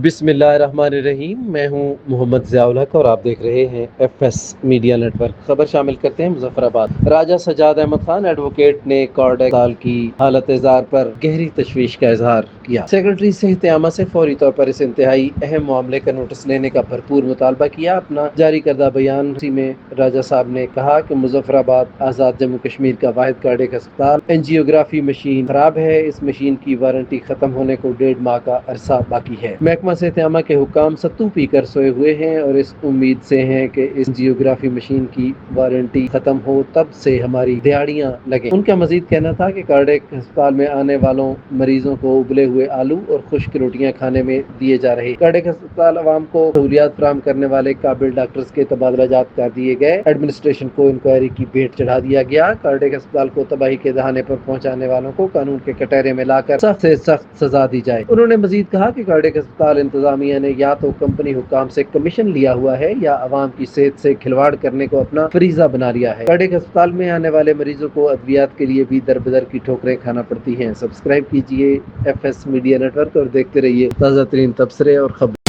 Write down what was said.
بسم اللہ الرحمن الرحیم۔ میں ہوں محمد ضیاء الحق اور آپ دیکھ رہے ہیں F S media network. خبر شامل کرتے ہیں مظفر آباد۔ راجہ سجاد احمد خان ایڈوکیٹ نے کارڈیک اسپتال کی حالت زار پر گہری تشویش کا اظہار کیا۔ سیکرٹری صحت عامہ سے فوری طور پر اس انتہائی اہم معاملے کا نوٹس لینے کا بھرپور مطالبہ کیا۔ اپنا جاری کردہ بیان میں راجہ صاحب نے کہا کہ مظفر آباد آزاد جموں کشمیر کا واحد کارڈیک اسپتال اینجیوگرافی مشین خراب ہے۔ اس مشین کی وارنٹی ختم ہونے کو 1.5 ماہ کا عرصہ باقی ہے۔ محکمہ صحت عامہ کے حکام ستو پی کر سوئے ہوئے ہیں اور اس امید سے ہیں کہ اس اینجیوگرافی مشین کی وارنٹی ختم ہو تب سے ہماری دیہڑیاں لگیں۔ ان کا مزید کہنا تھا کہ کارڈیک ہسپتال میں آنے والوں مریضوں کو ابلے ہوئے آلو اور خشک روٹیاں کھانے میں دیے جا رہے۔ کارڈیک ہسپتال عوام کو سہولیات فراہم کرنے والے قابل ڈاکٹرز کے تبادلہ جات کر دیے گئے۔ ایڈمنسٹریشن کو انکوائری کی بھیٹ چڑھا دیا گیا۔ کارڈیک ہسپتال کو تباہی کے دہانے پر پہنچانے والوں کو قانون کے کٹہرے میں لا کر سخت سے سخت سزا دی جائے۔ انہوں نے مزید کہا کہ کارڈیک ہسپتال انتظامیہ نے یا تو کمپنی حکام سے کمیشن لیا ہوا ہے یا عوام کی صحت سے کھلواڑ کرنے کو اپنا فریضہ بنا لیا ہے۔ کارڈیک ہسپتال میں آنے والے مریضوں کو ادویات کے لیے بھی در بدر کی ٹھوکریں کھانا پڑتی ہیں۔ سبسکرائب کیجیے F S media network اور دیکھتے رہیے تازہ ترین تبصرے اور خبریں۔